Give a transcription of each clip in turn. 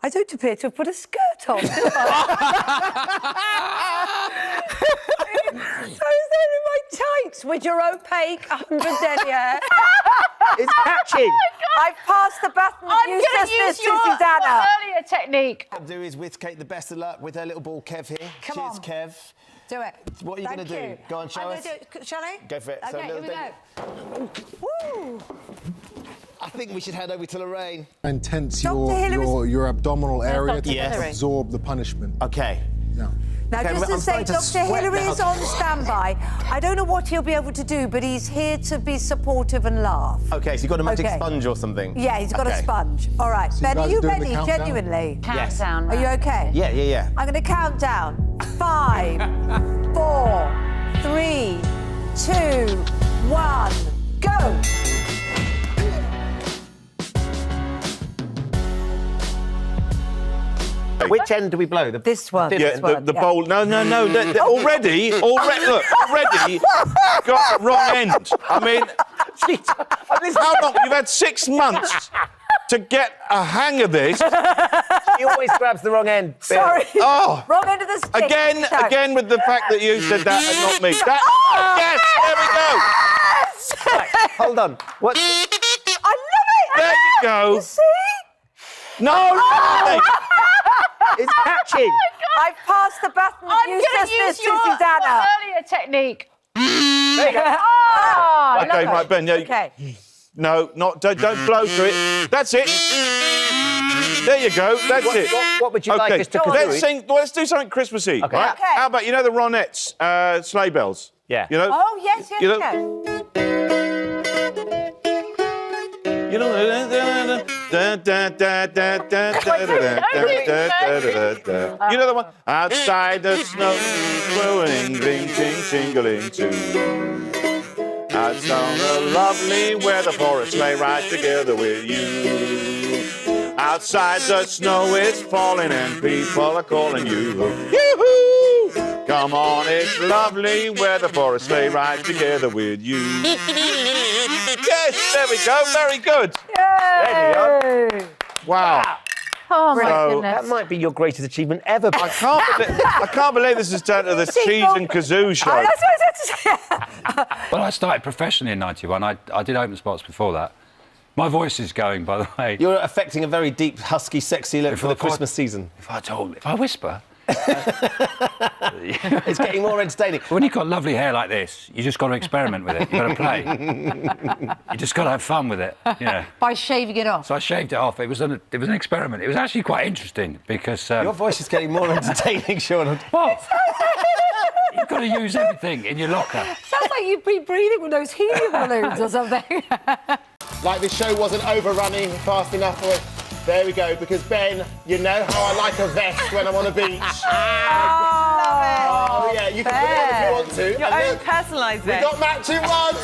I don't appear to have put a skirt on, do I? So is there in my tights with your opaque 100 denier? It's catching. I've passed the baton. I'm going to use your Susanna. earlier technique. What I'll do is with Kate the best of luck with her little ball, Kev here. Come Cheers, on. Kev. Do it. What are you going to do? Go on, show us. Shall I? Go for it. Okay, So a here little we go. Woo! I think we should hand over to Lorraine. And tense Dr. Hillary's- your abdominal area Dr. to Hillary. absorb the punishment. OK. Yeah. Now, Okay, just to I'm say, starting to Dr. sweat Hillary now. is on standby. I don't know what he'll be able to do, but he's here to be supportive and laugh. OK, so you've got a magic Okay. sponge or something? Yeah, he's got a Okay. sponge. All right. So Ben, you are guys you doing the ready? countdown? Genuinely? Countdown. Are you OK? Yeah, yeah, yeah. I'm going to count down. 5, 4, 3, 2, 1, go! Which end do we blow? This one. Yeah, this one, The bowl. No. Already, got the wrong end. I mean, how long? You've had 6 months to get a hang of this. He always grabs the wrong end. Bill. Sorry. Oh, Wrong end of the stick. again with the fact that you said that and not me. That, yes, there we go. Right, hold on. What? I love it! There you go. You see? No, It's catching. I've passed the baton. I'm going to use your Susanna. earlier technique. There you go. Oh, Okay, right, Ben. Yeah, Okay. No, not don't blow through it. That's it. There you go. That's it. What would you like us to Let's do? sing. Let's do something Christmassy. Okay. Right? Okay. How about the Ronettes sleigh bells? Yeah. You know. Oh, yes, yes, You know- yes. You know. You know the one. Outside the snow blowing, ring, ting, tingling too. Outside the lovely weather for a sleigh ride together with you. Outside the snow is falling and people are calling you. Yoo-hoo! Come on, it's lovely weather for a sleigh ride together with you. Yes, there we go. Very good. Yay! Wow. Oh, my So- goodness. That might be your greatest achievement ever. I can't believe this is turned to the Cheese and Kazoo show. That's what I was about to say. Well, I started professionally in '91. I did open spots before that. My voice is going, by the way. You're affecting a very deep, husky, sexy look for the If I- Christmas season. If I whisper, It's getting more entertaining. when you've got lovely hair like this, you just got to experiment with it. You've got to play. You just got to have fun with it. Yeah. By shaving it off. So I shaved it off. It was an experiment. It was actually quite interesting because Your voice is getting more entertaining, Sean. well, you've got to use everything in your locker. Sounds like you've been breathing with those helium balloons or something. Like this show wasn't overrunning fast enough for it. There we go, because Ben, you know how I like a vest when I'm on a beach. Oh, yeah, you can put it on if you want to. Your And own look, personalised we vest. got matching ones.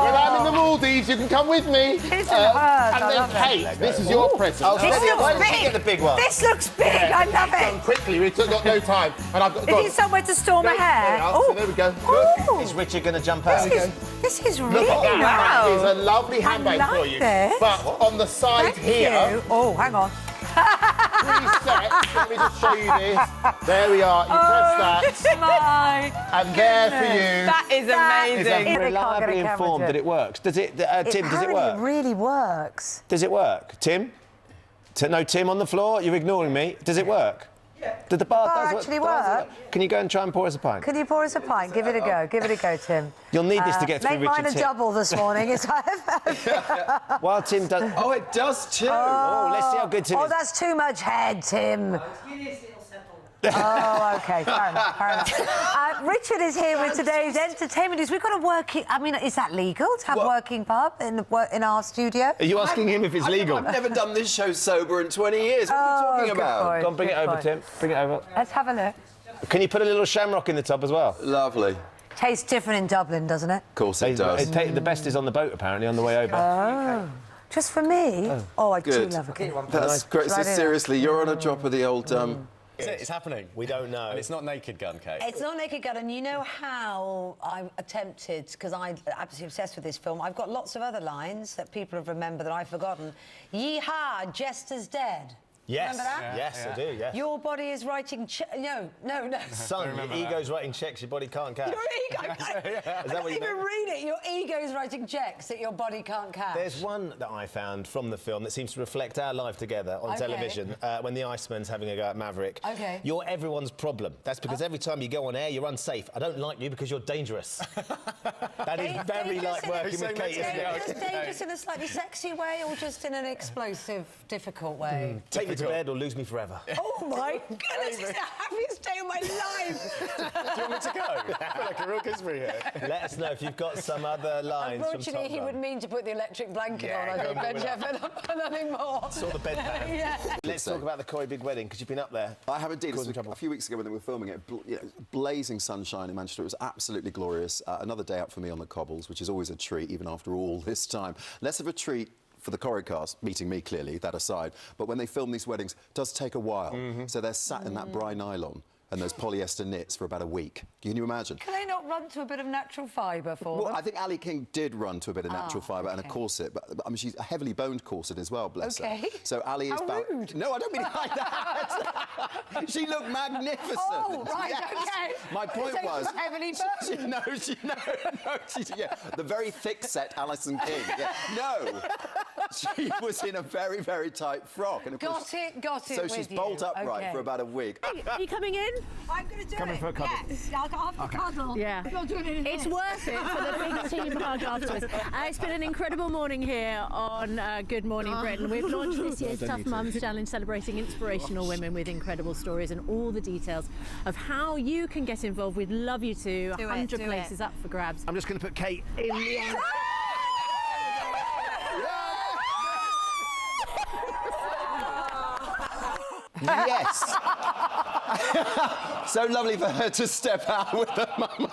When I'm in the Maldives, you can come with me. His and hers, I And love then it. Kate, this is your present. Oh, This Sonia, why looks did she get the big one? This looks big. I love Done it. quickly, we've got no time. And I've got. Is it somewhere to store my hair? So there we go. Look. Ooh. Is Richard going to jump out? This is really Look at that. nice. That is a lovely handbag like for you. this. But on the side Thank here, you. Oh, hang on. 3 sets. Let me just show you this. There we are. You press that, My and there for you. That is amazing. They can't get a Reliably camera informed to that it. it works. Does it, Tim? Does it Apparently work? It really works. Does it work, Tim? No, Tim on the floor. You're ignoring me. Does it work? Yeah. Did the bar, bar does actually does it work? Can you go and try and pour us a pint? Can you pour us a pint? Give it a go. Give it a go, Tim. You'll need this to get through Make mine a Richard's hip. double this morning. It's While Tim does. Oh, it does too. Oh, let's see how good Tim Oh, is. that's too much head, Tim. Oh, OK, fair enough, fair enough. Richard is here with today's entertainment news. We've got a working... I mean, is that legal to have working pub in our studio? Are you asking him if it's legal? I've never done this show sober in 20 years. What are you talking good about? point, Go on, bring it good over, point. Tim. Bring it over. Let's have a look. Can you put a little shamrock in the tub as well? Lovely. Tastes different in Dublin, doesn't it? Of course it does. The best is on the boat, apparently, on the way over. Oh. Just for me? Oh, I do Good. love a cake. That's great. Shall I So do that? seriously, you're on a drop of the old... It's happening. We don't know. And it's not Naked Gun, Kate. It's not Naked Gun, and you know how I'm tempted, because I'm absolutely obsessed with this film. I've got lots of other lines that people have remembered that I've forgotten. Yeehaw, Jester's dead. Yes. Remember that? Yes, I do, yes. Your body is writing... No. Son, your ego's writing checks your body can't cash. Your ego... I can't even read it. Your ego's writing checks that your body can't cash. There's one that I found from the film that seems to reflect our life together on television when the Iceman's having a go at Maverick. OK. You're everyone's problem. That's because every time you go on air, you're unsafe. I don't like you because you're dangerous. That is very like working with Kate, isn't it? Dangerous in a slightly sexy way or just in an explosive, difficult way? Take me to bed or lose me forever. Oh, my goodness, it's the happiest day of my life. Do you want me to go? I feel like a real gooseberry here. Let us know if you've got some other lines from Top Unfortunately, he Gun. would mean to put the electric blanket on, I think, Ben Shephard, nothing more. Saw the bedpan. Yeah. Let's talk about the Corrie Big Wedding, because you've been up there. I have indeed. A few weeks ago when they were filming it, blazing sunshine in Manchester. It was absolutely glorious. Another day out for me on the cobbles, which is always a treat, even after all this time. Less of a treat for the Corrie cast, meeting me clearly, that aside. But when they film these weddings, it does take a while. So they're sat in that Bry nylon and those polyester knits for about a week. Can you imagine? Can they not run to a bit of natural fibre for Well, them? I think Ali King did run to a bit of natural fibre and a corset, but I mean, she's a heavily boned corset as well, bless her. So Ali is... How rude. No, I don't mean it like that. She looked magnificent. Oh, right, Yes. OK. My point So was... heavily boned. The very thick-set Alison King. Yeah. No, she was in a very, very tight frock. And of course, Got it so with she's you. bolt upright OK. for about a week. Are you coming in? I'm going to do Coming it. for a cuddle. Yes, I'll have to cuddle. Yeah. I'm not doing anything It's else. worth it for the big team hug afterwards. It's been an incredible morning here on Good Morning Britain. We've launched this year's Tough Mums Challenge, celebrating inspirational women with incredible stories, and all the details of how you can get involved. We'd love you to. 100 places up for grabs. I'm just going to put Kate in the end. Yes. So lovely for her to step out with her mum. Oh,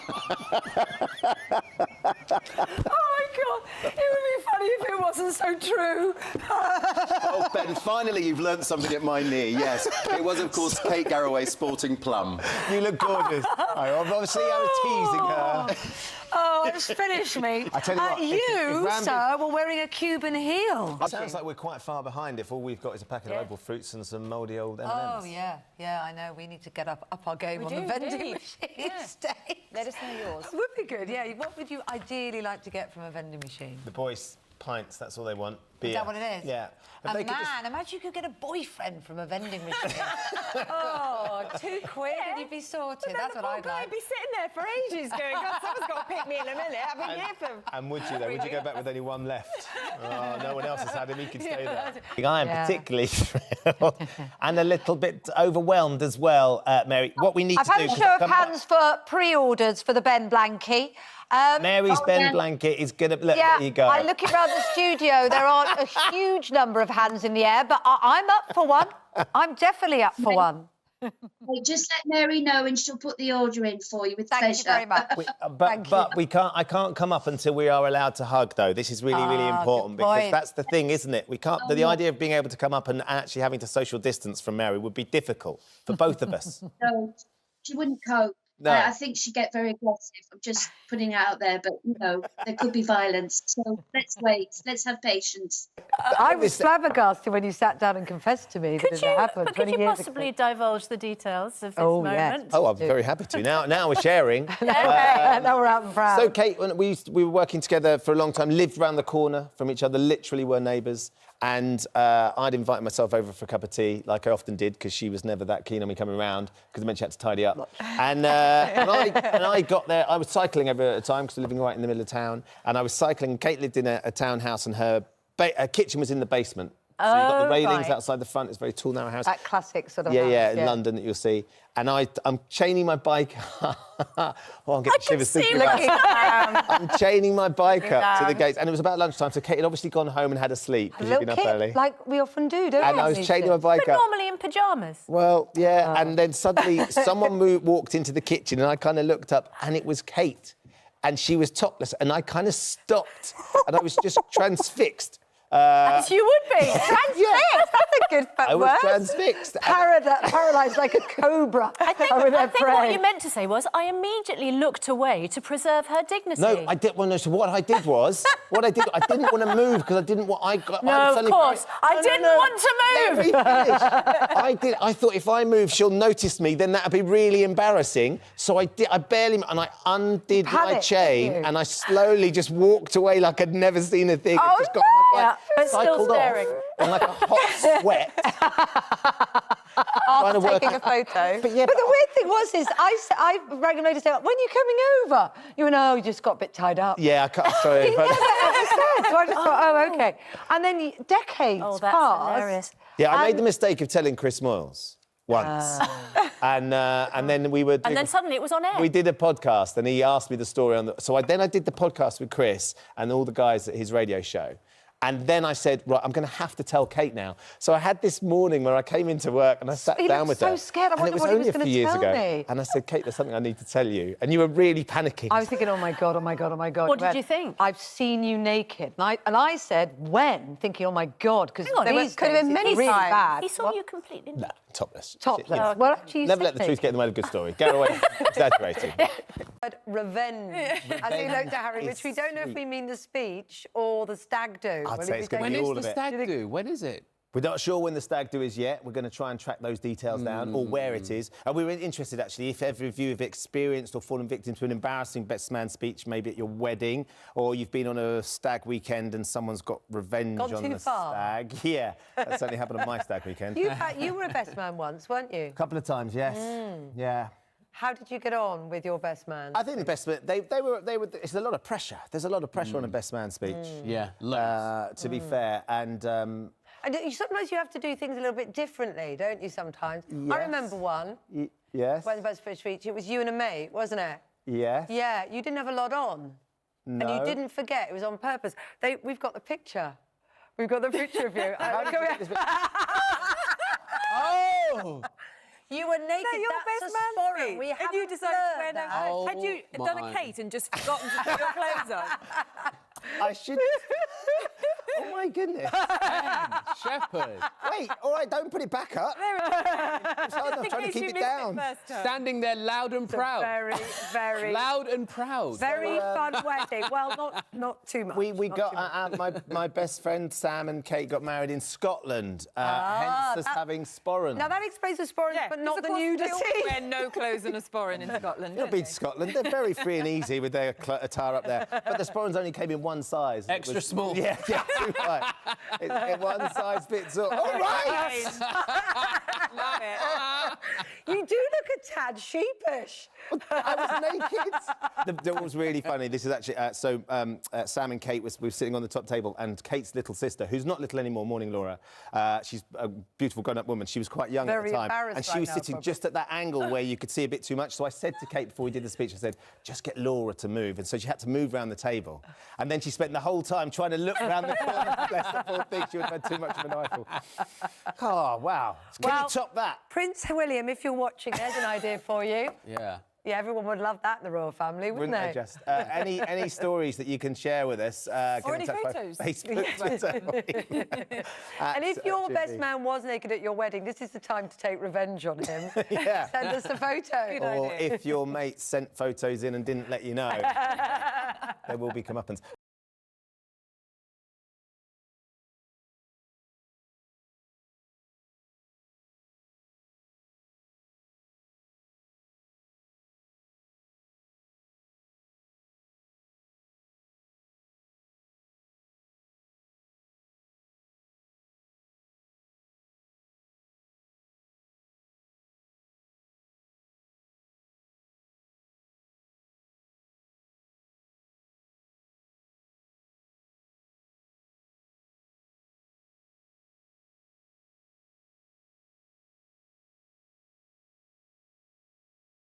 my God. It would be funny if it wasn't so true. Oh, Ben, finally you've learnt something at my knee, yes. It was, of course, Kate Garraway sporting plum. You look gorgeous. Obviously, I was teasing her. Oh, it's finished me. I tell you what, you, if sir, were wearing a Cuban heel. It sounds like we're quite far behind if all we've got is a packet of Opal fruits and some mouldy old M&Ms. Oh, yeah, I know. We need to get up our game on the vending machine stage. Let us know yours. That would be good, yeah. What would you ideally like to get from a vending machine? The boys, pints, that's all they want. Beer. Is that what it is? Yeah. A man, imagine you could get a boyfriend from a vending machine. Oh, £2 and you'd be sorted. That's what I'd like. I'd be sitting there for ages going, God, someone's got to pick me in a minute. I've been here for... And would you, though? Would you go back with only one left? Oh, no one else has had him. He can stay there. I am particularly thrilled and a little bit overwhelmed as well, Mary. What we need I've to do... had a show of hands for pre-orders for the Ben Blankie. Mary's Ben Blanket is going to... Look, yeah, there you go. I look around the studio, there aren't a huge number of hands in the air, but I'm up for one. I'm definitely up for one. Hey, just let Mary know and she'll put the order in for you with pleasure. Thank you very much. But we can't. I can't come up until we are allowed to hug, though. This is really, really important because that's the thing, isn't it? We can't. The idea of being able to come up and actually having to social distance from Mary would be difficult for both of us. No, she wouldn't cope. No. I think she'd get very aggressive. I'm just putting it out there, but, you know, there could be violence. So let's wait. Let's have patience. I was flabbergasted when you sat down and confessed to me that it happened 20 Could you years possibly ago. divulge the details of this moment? Oh, I'm very happy to. Now we're sharing. Now we're out and proud. So, Kate, we were working together for a long time, lived round the corner from each other, literally were neighbours. And I'd invited myself over for a cup of tea, like I often did, because she was never that keen on me coming round, because I meant she had to tidy up. And I got there. I was cycling over at a time, because we're living right in the middle of town. And I was cycling. Kate lived in a townhouse, and her kitchen was in the basement. So you've got the railings outside the front. It's a very tall, narrow house. That classic sort of house. Yeah, in London that you'll see. And I'm chaining my bike. I'm getting shivers thinking about it. I'm chaining my bike up to the gates. And it was about lunchtime, so Kate had obviously gone home and had a sleep because she'd been up early. Like we often do, don't we? And I was chaining my bike But up. normally in pyjamas. Well, yeah, and then suddenly someone walked into the kitchen and I kind of looked up and it was Kate. And she was topless and I kind of stopped and I was just transfixed. As you would be. Transfixed. That's a good I word. was transfixed. Paralysed like a cobra. I think what you meant to say was, I immediately looked away to preserve her dignity. No, I did. Well, no. So what I did was, I didn't want to move because I didn't want. I of course. I didn't want to move. Let me finish. I thought if I move, she'll notice me. Then that'd be really embarrassing. So I did. I barely, and I undid my chain, and I slowly just walked away like I'd never seen a thing. Oh, just got my bike, but still cycled staring. off in like a hot sweat. After taking a photo. But the weird thing was, I rang him later to say, when are you coming over? You went, oh, you just got a bit tied up. Yeah, I can't. Sorry. He never ever said. So I just thought, oh, OK. And then decades that's passed. hilarious. Yeah, I made the mistake of telling Chris Moyles once. And then we were... And then suddenly it was on air. We did a podcast and he asked me the story on the... So I did the podcast with Chris and all the guys at his radio show. And then I said, right, I'm going to have to tell Kate now. So I had this morning where I came into work and I sat down with her. He looked so scared. I wondered what he was going to tell me. And I said, Kate, there's something I need to tell you. And you were really panicking. I was thinking, oh, my God, oh, my God, oh, my God. What did you think? I've seen you naked. And I said, when? Thinking, oh, my God, because these could have been many really times. bad. He saw you completely... No, topless. Topless. Yeah. Well, actually, you Never said let the truth get in the way of a good story. Garraway, exaggerating. Revenge, as he looked at Harry, which we don't know if we mean the speech or the stag do. I'd say it's going to be all of it. Stag do? When is it? We're not sure when the stag do is yet. We're going to try and track those details down, or where it is. And we were interested, actually, if every of you have experienced or fallen victim to an embarrassing best man speech, maybe at your wedding, or you've been on a stag weekend and someone's got revenge on the stag. Yeah, that certainly happened on my stag weekend. You were a best man once, weren't you? A couple of times, yes. Yeah. How did you get on with your best man? I think the best man, they were. It's a lot of pressure. There's a lot of pressure on a best man speech. Yeah, to be fair, and sometimes you have to do things a little bit differently, don't you? Sometimes. Yes. I remember one. Yes. When the best man speech, it was you and a mate, wasn't it? Yes. Yeah, you didn't have a lot on. No. And you didn't forget. It was on purpose. We've got the picture. We've got the picture of you. How did you get this Oh. You were naked. No, your That's best a man sporran. speech. We And you decided to wear no Oh, Had you done a Kate and just forgotten to put your clothes on? I should. Oh my goodness. Shepherd. Wait, all right, don't put it back up. It's hard enough trying to keep it down. Standing there loud and proud. Very Loud and proud. Very fun wedding. Well, not too much. We got my best friend Sam and Kate got married in Scotland, hence us having sporran. Now that explains the sporran, but not the nudity. Wear no clothes and a sporran in Scotland. You've been to Scotland. They're very free and easy with their attire up there. But the sporrans only came in one size. Extra small. Yeah, too right. One size fits all. All right. Love it. You do look a tad sheepish. I was naked. What was really funny, this is actually, Sam and Kate were sitting on the top table, and Kate's little sister, who's not little anymore, morning Laura, she's a beautiful grown-up woman, she was quite young at the time, and she was sitting just at that angle where you could see a bit too much, so I said to Kate before we did the speech, I said, just get Laura to move, and so she had to move around the table, and then she spent the whole time trying to look around the corner, bless the poor thing, she would have had too much of an eyeful. Oh, wow. Can you top that? Prince William, if you're watching, there's an idea for you. Yeah. Yeah, everyone would love that in the royal family, wouldn't they? They just? Any stories that you can share with us? Or any photos. Facebook, Twitter. And if your best man was naked at your wedding, this is the time to take revenge on him. Yeah. Send us a photo. Or if your mate sent photos in and didn't let you know, there will be comeuppance.